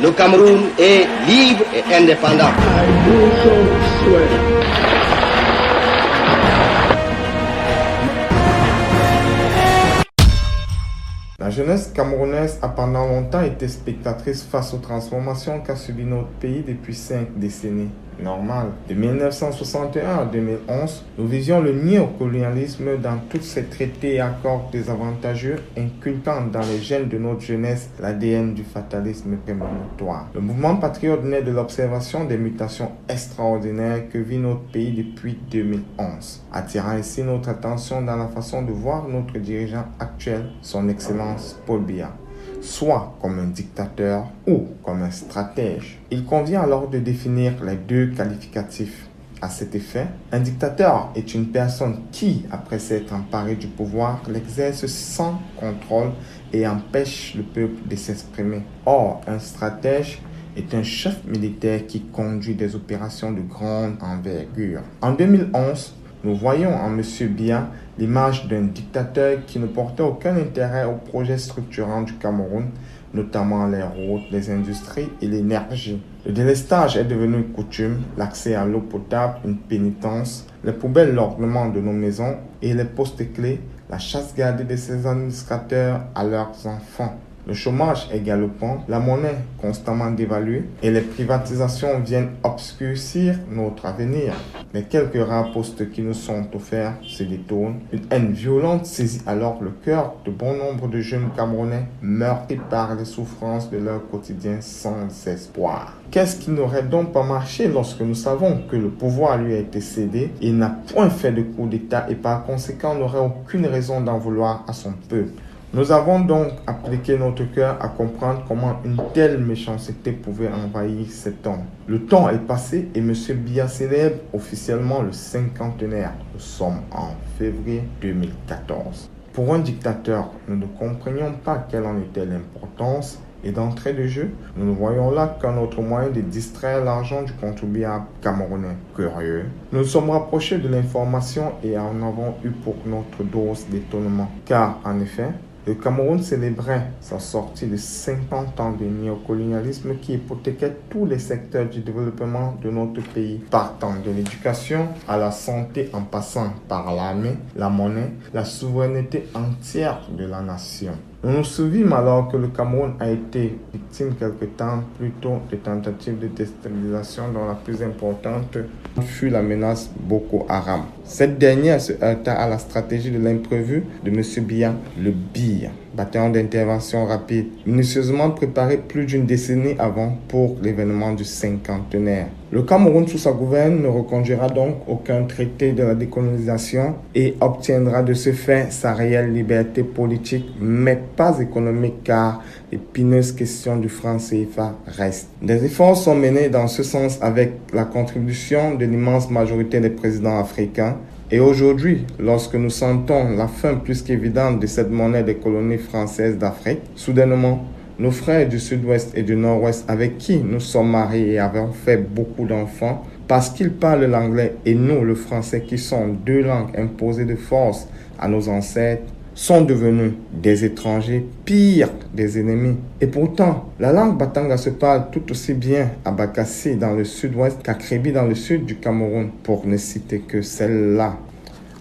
Le Cameroun est libre et indépendant. La jeunesse camerounaise a pendant longtemps été spectatrice face aux transformations qu'a subi notre pays depuis 5 décennies. Normal. De 1961 à 2011, nous visions le néocolonialisme dans tous ces traités et accords désavantageux, inculquant dans les gènes de notre jeunesse l'ADN du fatalisme prémonitoire. Le mouvement patriote naît de l'observation des mutations extraordinaires que vit notre pays depuis 2011, attirant ainsi notre attention dans la façon de voir notre dirigeant actuel, son Excellence Paul Biya, soit comme un dictateur ou comme un stratège. Il convient alors de définir les deux qualificatifs. À cet effet, un dictateur est une personne qui, après s'être emparé du pouvoir, l'exerce sans contrôle et empêche le peuple de s'exprimer. Or, un stratège est un chef militaire qui conduit des opérations de grande envergure. En 2011, nous voyons en M. Biya l'image d'un dictateur qui ne portait aucun intérêt aux projets structurants du Cameroun, notamment les routes, les industries et l'énergie. Le délestage est devenu une coutume, l'accès à l'eau potable une pénitence, les poubelles l'ornement de nos maisons et les postes clés, la chasse gardée de ses administrateurs à leurs enfants. Le chômage est galopant, la monnaie constamment dévaluée et les privatisations viennent obscurcir notre avenir. Les quelques rares postes qui nous sont offerts se détournent. Une haine violente saisit alors le cœur de bon nombre de jeunes Camerounais meurtris par les souffrances de leur quotidien sans espoir. Qu'est-ce qui n'aurait donc pas marché lorsque nous savons que le pouvoir lui a été cédé? Il n'a point fait de coup d'État et par conséquent n'aurait aucune raison d'en vouloir à son peuple. Nous avons donc appliqué notre cœur à comprendre comment une telle méchanceté pouvait envahir cet homme. Le temps est passé et M. Biya célèbre officiellement le cinquantenaire. Nous sommes en février 2014. Pour un dictateur, nous ne comprenions pas quelle en était l'importance et d'entrée de jeu, nous ne voyons là qu'un autre moyen de distraire l'argent du contribuable camerounais. Curieux, nous nous sommes rapprochés de l'information et en avons eu pour notre dose d'étonnement. Car, en effet, le Cameroun célébrait sa sortie de 50 ans de néocolonialisme qui hypothéquait tous les secteurs du développement de notre pays, partant de l'éducation à la santé en passant par l'armée, la monnaie, la souveraineté entière de la nation. Nous nous souvîmes alors que le Cameroun a été victime quelque temps plus tôt de tentatives de déstabilisation dont la plus importante fut la menace Boko Haram. Cette dernière se heurta à la stratégie de l'imprévu de M. Biya, le BIR, bataillon d'intervention rapide, minutieusement préparé plus d'une décennie avant pour l'événement du cinquantenaire. Le Cameroun, sous sa gouverne, ne reconduira donc aucun traité de la décolonisation et obtiendra de ce fait sa réelle liberté politique, mais pas économique car l'épineuse question du franc CFA reste. Des efforts sont menés dans ce sens avec la contribution de l'immense majorité des présidents africains. Et aujourd'hui, lorsque nous sentons la fin plus qu'évidente de cette monnaie des colonies françaises d'Afrique, soudainement, nos frères du sud-ouest et du nord-ouest avec qui nous sommes mariés et avons fait beaucoup d'enfants, parce qu'ils parlent l'anglais et nous le français qui sont deux langues imposées de force à nos ancêtres, sont devenus des étrangers, pire des ennemis. Et pourtant, la langue batanga se parle tout aussi bien à Bakassi dans le sud-ouest qu'à Kribi dans le sud du Cameroun, pour ne citer que celle-là.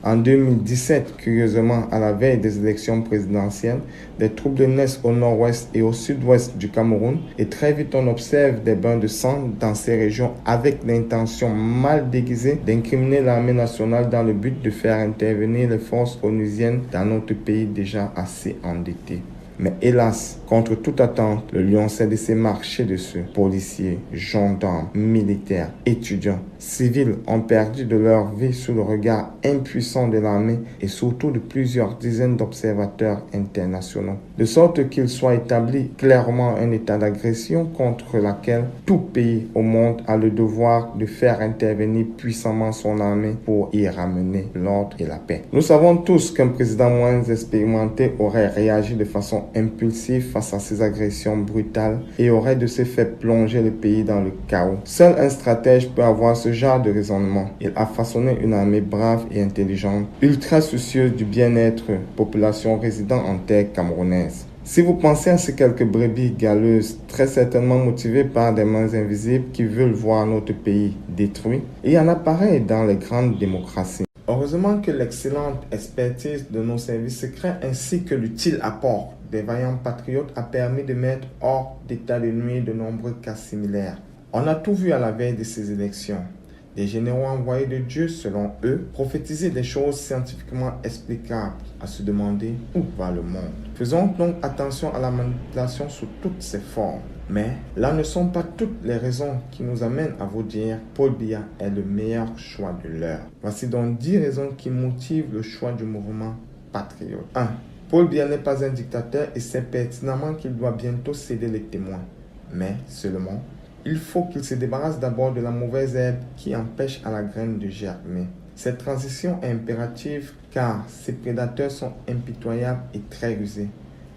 En 2017, curieusement, à la veille des élections présidentielles, des troubles naissent au nord-ouest et au sud-ouest du Cameroun et très vite on observe des bains de sang dans ces régions avec l'intention mal déguisée d'incriminer l'armée nationale dans le but de faire intervenir les forces onusiennes dans notre pays déjà assez endetté. Mais hélas, contre toute attente, le lion s'est laissé marcher dessus. Policiers, gendarmes, militaires, étudiants, civils ont perdu de leur vie sous le regard impuissant de l'armée et surtout de plusieurs dizaines d'observateurs internationaux. De sorte qu'il soit établi clairement un état d'agression contre laquelle tout pays au monde a le devoir de faire intervenir puissamment son armée pour y ramener l'ordre et la paix. Nous savons tous qu'un président moins expérimenté aurait réagi de façon impulsive face à ces agressions brutales et aurait de ce fait plongé le pays dans le chaos. Seul un stratège peut avoir ce genre de raisonnement. Il a façonné une armée brave et intelligente, ultra soucieuse du bien-être population résidant en terre camerounaise. Si vous pensez à ces quelques brebis galeuses, très certainement motivées par des mains invisibles qui veulent voir notre pays détruit, il y en a pareil dans les grandes démocraties. Heureusement que l'excellente expertise de nos services secrets ainsi que l'utile apport des vaillants patriotes a permis de mettre hors d'état de nuire de nombreux cas similaires. On a tout vu à la veille de ces élections. Des généraux envoyés de Dieu, selon eux, prophétisaient des choses scientifiquement explicables, à se demander où va le monde. Faisons donc attention à la manipulation sous toutes ses formes. Mais là ne sont pas toutes les raisons qui nous amènent à vous dire Paul Biya est le meilleur choix de l'heure. Voici donc 10 raisons qui motivent le choix du mouvement patriote. 1. Paul Biya n'est pas un dictateur et sait pertinemment qu'il doit bientôt céder les témoins. Mais seulement, il faut qu'il se débarrasse d'abord de la mauvaise herbe qui empêche à la graine de germer. Cette transition est impérative car ces prédateurs sont impitoyables et très rusés.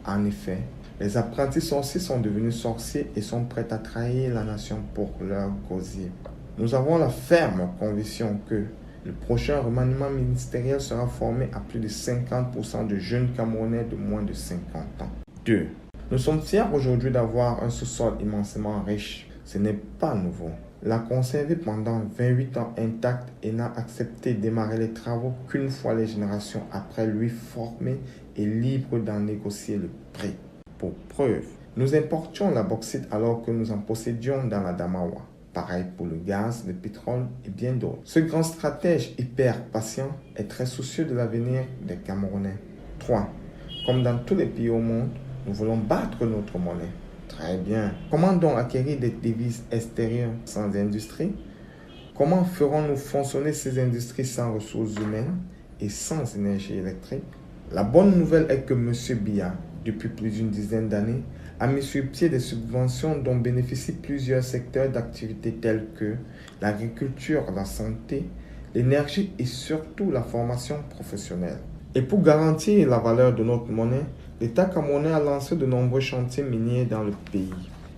En effet, les apprentis sorciers sont devenus sorciers et sont prêts à trahir la nation pour leur gosier. Nous avons la ferme conviction que le prochain remaniement ministériel sera formé à plus de 50% de jeunes Camerounais de moins de 50 ans. 2. Nous sommes fiers aujourd'hui d'avoir un sous-sol immensément riche. Ce n'est pas nouveau. L'a conservé pendant 28 ans intact et n'a accepté de démarrer les travaux qu'une fois les générations après lui formé et libre d'en négocier le prix. Pour preuve, nous importions la bauxite alors que nous en possédions dans la Damawa. Pareil pour le gaz, le pétrole et bien d'autres. Ce grand stratège hyper patient est très soucieux de l'avenir des Camerounais. 3. Comme dans tous les pays au monde, nous voulons battre notre monnaie. Très bien. Comment donc acquérir des devises extérieures sans industrie? Comment ferons-nous fonctionner ces industries sans ressources humaines et sans énergie électrique? La bonne nouvelle est que M. Biya, depuis plus d'une dizaine d'années, a mis sur pied des subventions dont bénéficient plusieurs secteurs d'activité tels que l'agriculture, la santé, l'énergie et surtout la formation professionnelle. Et pour garantir la valeur de notre monnaie, l'État camerounais a lancé de nombreux chantiers miniers dans le pays.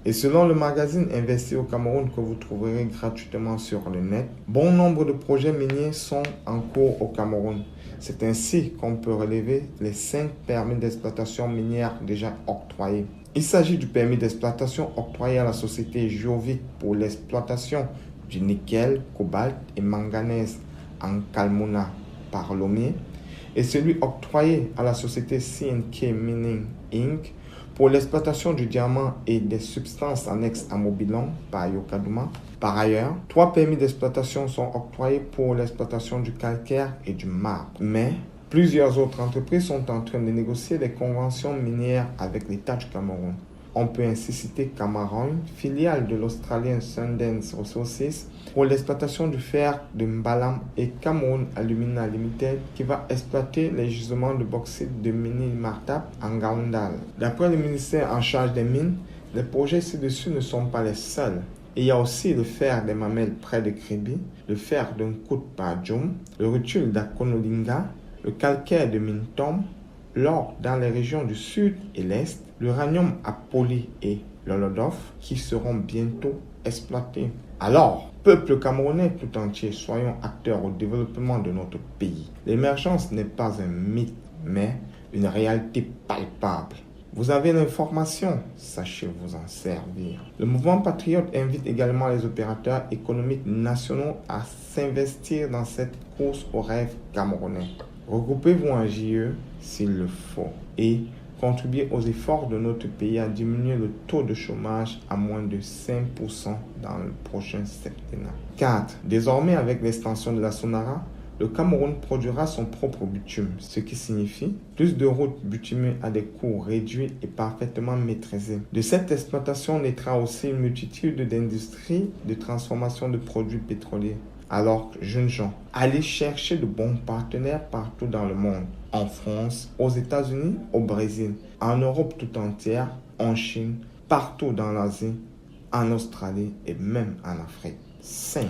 Et selon le magazine Investi au Cameroun que vous trouverez gratuitement sur le net, bon nombre de projets miniers sont en cours au Cameroun. C'est ainsi qu'on peut relever les 5 permis d'exploitation minière déjà octroyés. Il s'agit du permis d'exploitation octroyé à la société Jovic pour l'exploitation du nickel, cobalt et manganèse en Kalmouna par Lomé, et celui octroyé à la société CNK Mining Inc. pour l'exploitation du diamant et des substances annexes à Mobilon par Yokaduma. Par ailleurs, 3 permis d'exploitation sont octroyés pour l'exploitation du calcaire et du marbre. Mais plusieurs autres entreprises sont en train de négocier des conventions minières avec l'État du Cameroun. On peut ainsi citer Cameroun, filiale de l'Australien Sundance Resources, pour l'exploitation du fer de Mbalam, et Cameroun Alumina Limited qui va exploiter les gisements de bauxite de Mini Martap en Gaoundal. D'après le ministère en charge des mines, les projets ci-dessus ne sont pas les seuls. Il y a aussi le fer des Mamelles près de Kribi, le fer d'un coup par Djoum, le rutile d'Akonolinga, le calcaire de Mintom, l'or dans les régions du sud et l'est, l'uranium à Poli et l'Holodof qui seront bientôt exploités. Alors, peuple camerounais tout entier, soyons acteurs au développement de notre pays. L'émergence n'est pas un mythe, mais une réalité palpable. Vous avez l'information, sachez vous en servir. Le mouvement patriote invite également les opérateurs économiques nationaux à s'investir dans cette course au rêve camerounais. Regroupez-vous en JE s'il le faut et contribuez aux efforts de notre pays à diminuer le taux de chômage à moins de 5% dans le prochain septennat. 4. Désormais, avec l'extension de la Sonara, le Cameroun produira son propre bitume, ce qui signifie plus de routes bitumées à des coûts réduits et parfaitement maîtrisés. De cette exploitation naîtra aussi une multitude d'industries de transformation de produits pétroliers. Alors, jeunes gens, allez chercher de bons partenaires partout dans le monde. En France, aux États-Unis, au Brésil, en Europe tout entière, en Chine, partout dans l'Asie, en Australie et même en Afrique. 5.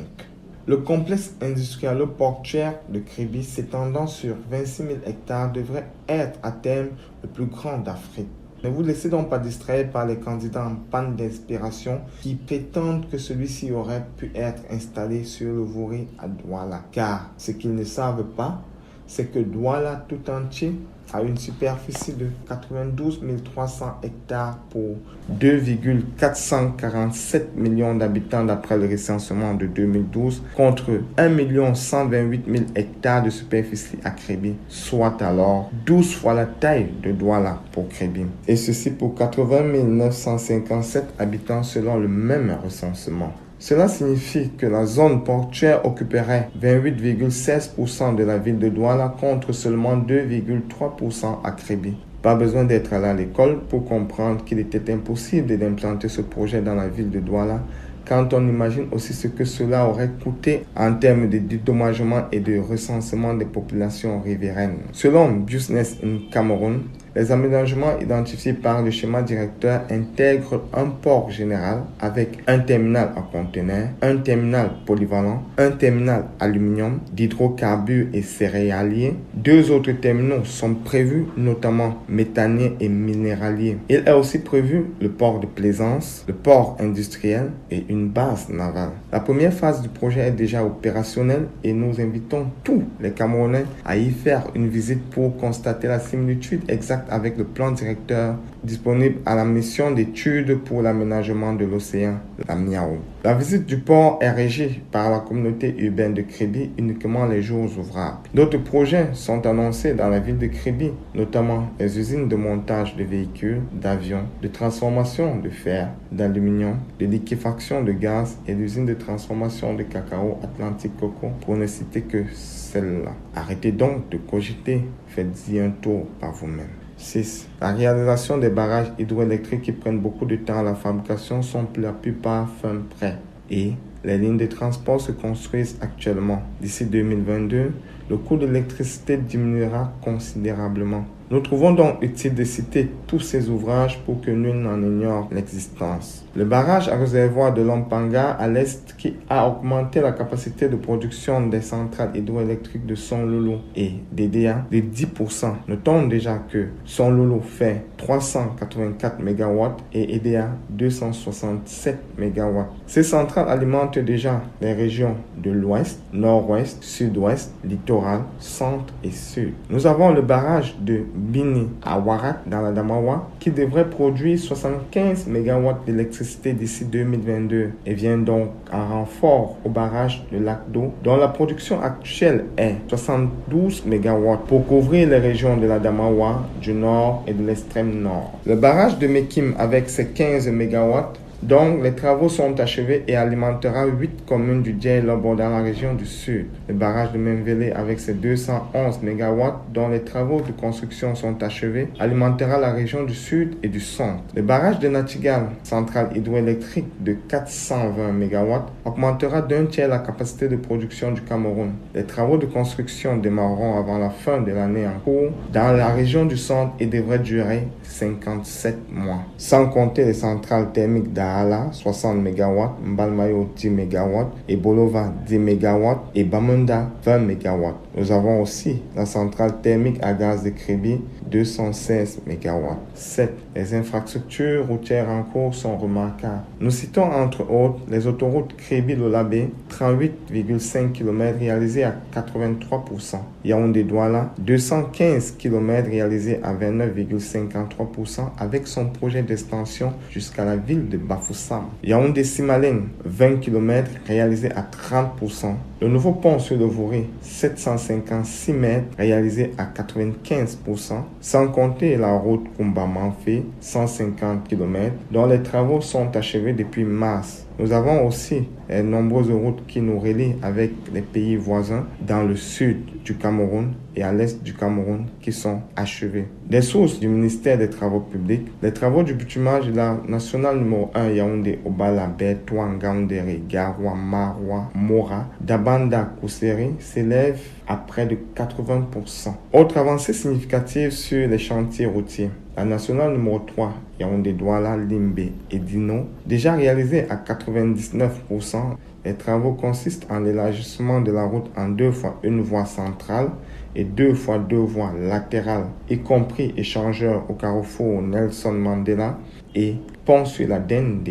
Le complexe industriel-portuaire de Kribi, s'étendant sur 26 000 hectares, devrait être à terme le plus grand d'Afrique. Ne vous laissez donc pas distraire par les candidats en panne d'inspiration qui prétendent que celui-ci aurait pu être installé sur le Vouri à Douala. Car ce qu'ils ne savent pas, c'est que Douala tout entier a une superficie de 92 300 hectares pour 2,447 millions d'habitants d'après le recensement de 2012 contre 1 128 000 hectares de superficie à Kribi, soit alors 12 fois la taille de Douala pour Kribi. Et ceci pour 80 957 habitants selon le même recensement. Cela signifie que la zone portuaire occuperait 28,16% de la ville de Douala contre seulement 2,3% à Kribi. Pas besoin d'être allé à l'école pour comprendre qu'il était impossible d'implanter ce projet dans la ville de Douala quand on imagine aussi ce que cela aurait coûté en termes de dédommagement et de recensement des populations riveraines. Selon Business in Cameroon, les aménagements identifiés par le schéma directeur intègrent un port général avec un terminal à conteneurs, un terminal polyvalent, un terminal aluminium, d'hydrocarbures et céréaliers. 2 autres terminaux sont prévus, notamment méthaniers et minéraliers. Il est aussi prévu le port de plaisance, le port industriel et une base navale. La première phase du projet est déjà opérationnelle et nous invitons tous les Camerounais à y faire une visite pour constater la similitude exacte avec le plan directeur disponible à la mission d'études pour l'aménagement de l'océan, la MIAO. La visite du port est régie par la communauté urbaine de Kribi uniquement les jours ouvrables. D'autres projets sont annoncés dans la ville de Kribi, notamment les usines de montage de véhicules, d'avions, de transformation de fer, d'aluminium, de liquéfaction de gaz et l'usine de transformation de cacao Atlantique Coco, pour ne citer que celle-là. Arrêtez donc de cogiter, faites-y un tour par vous-même. 6. La réalisation des barrages hydroélectriques qui prennent beaucoup de temps à la fabrication sont pour la plupart fin prêts. Et les lignes de transport se construisent actuellement. D'ici 2022, le coût de l'électricité diminuera considérablement. Nous trouvons donc utile de citer tous ces ouvrages pour que nul n'en ignore l'existence. Le barrage à réservoir de Lompanga à l'est qui a augmenté la capacité de production des centrales hydroélectriques de Sonlolo et d'EDA de 10%. Notons déjà que Sonlolo fait 384 MW et EDA 267 MW. Ces centrales alimentent déjà les régions de l'ouest, nord-ouest, sud-ouest, littoral, centre et sud. Nous avons le barrage de Bini à Warak dans la Damawa qui devrait produire 75 MW d'électricité d'ici 2022 et vient donc en renfort au barrage de Lac d'eau dont la production actuelle est 72 MW pour couvrir les régions de la Damawa, du nord et de l'extrême nord. Le barrage de Mekim avec ses 15 MW donc, les travaux sont achevés et alimentera 8 communes du Djei-Lobo dans la région du sud. Le barrage de Memvele avec ses 211 MW dont les travaux de construction sont achevés alimentera la région du sud et du centre. Le barrage de Natigal, centrale hydroélectrique de 420 MW, augmentera d'un tiers la capacité de production du Cameroun. Les travaux de construction démarreront avant la fin de l'année en cours dans la région du centre et devraient durer 57 mois. Sans compter les centrales thermiques d'Aala, 60 MW, Mbalmayo 10 MW, et Bolova 10 MW et Bamenda 20 MW. Nous avons aussi la centrale thermique à gaz de Kribi, 216 MW. 7. Les infrastructures routières en cours sont remarquables. Nous citons entre autres les autoroutes Kribi-Lolabé, 38,5 km réalisées à 83%. Yaoundé-Douala, 215 km réalisés à 29,53% avec son projet d'extension jusqu'à la ville de Bafoussam. Yaoundé-Simalène, 20 km réalisés à 30%. Le nouveau pont sur le Vouré, 756 mètres réalisé à 95%, sans compter la route Kumba-Manfé, 150 km, dont les travaux sont achevés depuis mars. Nous avons aussi les nombreuses routes qui nous relient avec les pays voisins dans le sud du Cameroun et à l'est du Cameroun qui sont achevées. Des sources du ministère des Travaux publics, les travaux du bitumage de la nationale numéro 1 Yaoundé, Obala, Bertoua, Ngaoundéré, Garoua, Maroua, Mora, Dabanda, Kousseri s'élèvent à près de 80%. Autre avancée significative sur les chantiers routiers. La nationale numéro 3, Yaoundé-Douala, Limbe et Dino, déjà réalisée à 99%, les travaux consistent en l'élargissement de la route en 2 fois une voie centrale et 2 fois 2 voies latérales, y compris échangeur au carrefour Nelson Mandela et pont sur la Dende.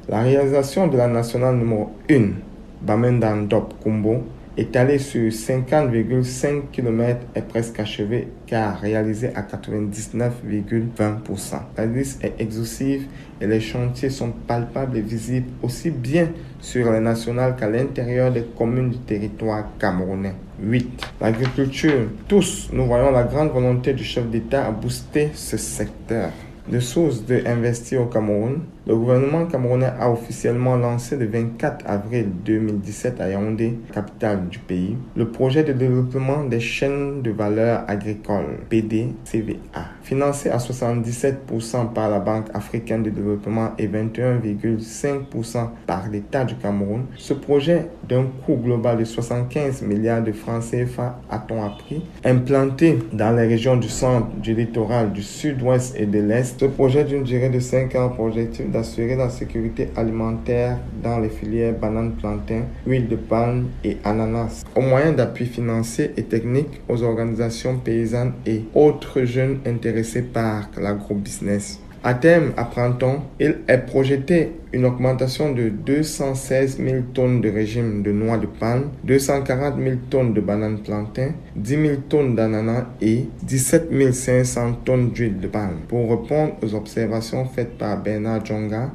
La réalisation de la nationale numéro 1, Bamenda Ndop Kumbo, étalé sur 50,5 km, est presque achevé car réalisé à 99,20%. La liste est exhaustive et les chantiers sont palpables et visibles aussi bien sur les nationales qu'à l'intérieur des communes du territoire camerounais. 8. L'agriculture. Tous, nous voyons la grande volonté du chef d'État à booster ce secteur. De source d'investir au Cameroun, le gouvernement camerounais a officiellement lancé le 24 avril 2017 à Yaoundé, capitale du pays, le projet de développement des chaînes de valeur agricole, PDCVA, financé à 77% par la Banque africaine de développement et 21,5% par l'État du Cameroun. Ce projet, d'un coût global de 75 milliards de francs CFA, a-t-on appris, implanté dans les régions du centre, du littoral, du sud-ouest et de l'est. Ce projet d'une durée de 5 ans, projectif d'assurer la sécurité alimentaire dans les filières bananes, plantain, huile de palme et ananas, au moyen d'appui financier et technique aux organisations paysannes et autres jeunes intéressés par l'agrobusiness. À terme, apprend-on, il est projeté une augmentation de 216 000 tonnes de régime de noix de palme, 240 000 tonnes de bananes plantain, 10 000 tonnes d'ananas et 17 500 tonnes d'huile de palme. Pour répondre aux observations faites par Bernard Djonga,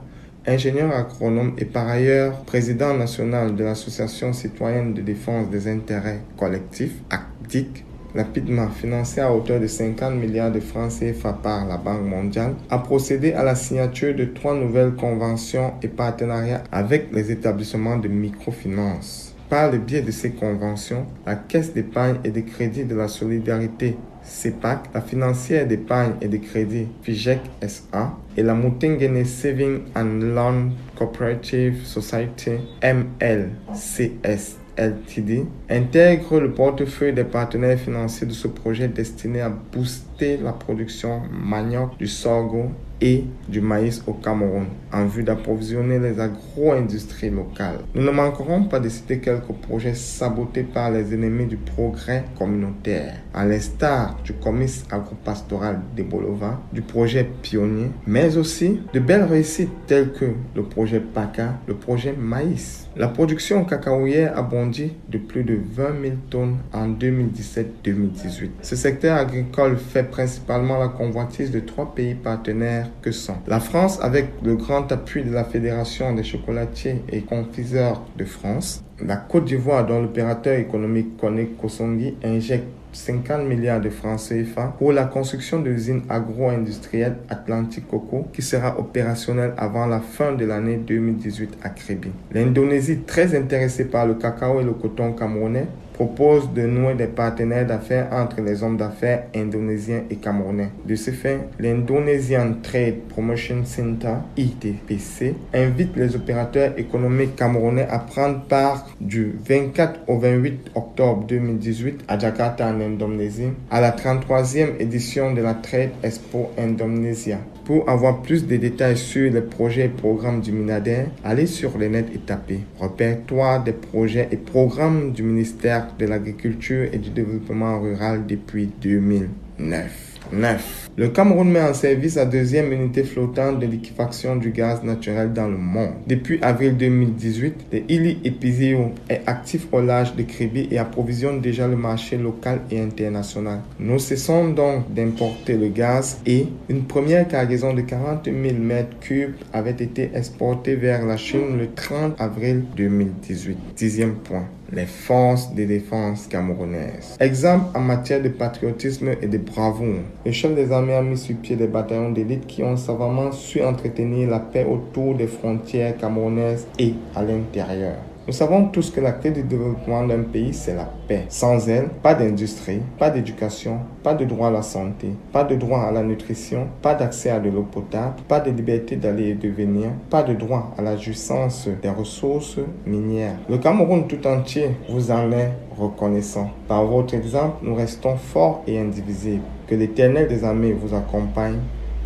ingénieur agronome et par ailleurs président national de l'Association citoyenne de défense des intérêts collectifs, ACDIC, rapidement financé à hauteur de 50 milliards de francs CFA par la Banque mondiale, a procédé à la signature de 3 nouvelles conventions et partenariats avec les établissements de microfinance. Par le biais de ces conventions, la Caisse d'épargne et de crédit de la solidarité CEPAC, la financière d'épargne et de crédit FIGEC SA et la Mutengene Saving and Loan Cooperative Society MLCS LTD intègre le portefeuille des partenaires financiers de ce projet destiné à booster la production manioc, du sorgho et du maïs au Cameroun en vue d'approvisionner les agro-industries locales. Nous ne manquerons pas de citer quelques projets sabotés par les ennemis du progrès communautaire, à l'instar du comice agropastoral de Bolova, du projet pionnier, mais aussi de belles réussites telles que le projet PACA, le projet maïs. La production cacaoyère a bondi de plus de 20 000 tonnes en 2017-2018. Ce secteur agricole fait principalement la convoitise de 3 pays partenaires que sont la France avec le grand appui de la Fédération des chocolatiers et confiseurs de France, la Côte d'Ivoire dont l'opérateur économique Koné Kosongi injecte 50 milliards de francs CFA pour la construction de l'usine agro-industrielle Atlantic Coco qui sera opérationnelle avant la fin de l'année 2018 à Kribi. L'Indonésie, très intéressée par le cacao et le coton camerounais, propose de nouer des partenaires d'affaires entre les hommes d'affaires indonésiens et camerounais. De ce fait, l'Indonesian Trade Promotion Center, ITPC, invite les opérateurs économiques camerounais à prendre part du 24 au 28 octobre 2018 à Jakarta en Indonésie à la 33e édition de la Trade Expo Indonesia. Pour avoir plus de détails sur les projets et programmes du MINADER, allez sur le net et tapez répertoire des projets et programmes du ministère de l'Agriculture et du Développement rural depuis 2009. 9. Le Cameroun met en service la 2e unité flottante de liquéfaction du gaz naturel dans le monde. Depuis avril 2018, le Ili Epizio est actif au large de Kribi et approvisionne déjà le marché local et international. Nous cessons donc d'importer le gaz et une première cargaison de 40 000 m3 avait été exportée vers la Chine le 30 avril 2018. 10e point. Les forces de défense camerounaises. Exemple en matière de patriotisme et de bravoure. Le chef des armées a mis sur pied des bataillons d'élite qui ont savamment su entretenir la paix autour des frontières camerounaises et à l'intérieur. Nous savons tous que la clé du développement d'un pays, c'est la paix. Sans elle, pas d'industrie, pas d'éducation, pas de droit à la santé, pas de droit à la nutrition, pas d'accès à de l'eau potable, pas de liberté d'aller et de venir, pas de droit à la jouissance des ressources minières. Le Cameroun tout entier vous en est reconnaissant. Par votre exemple, nous restons forts et indivisibles. Que l'Éternel des armées vous accompagne.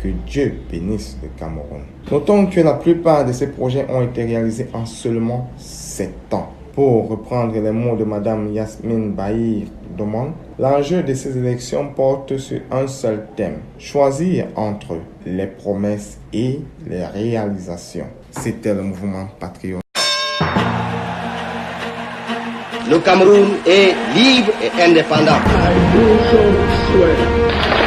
Que Dieu bénisse le Cameroun. Notons que la plupart de ces projets ont été réalisés en seulement 7 ans. Pour reprendre les mots de Madame Yasmine Bahir Domon, l'enjeu de ces élections porte sur un seul thème, choisir entre les promesses et les réalisations. C'était le mouvement patriote. le Cameroun est libre et indépendant. I do so swear.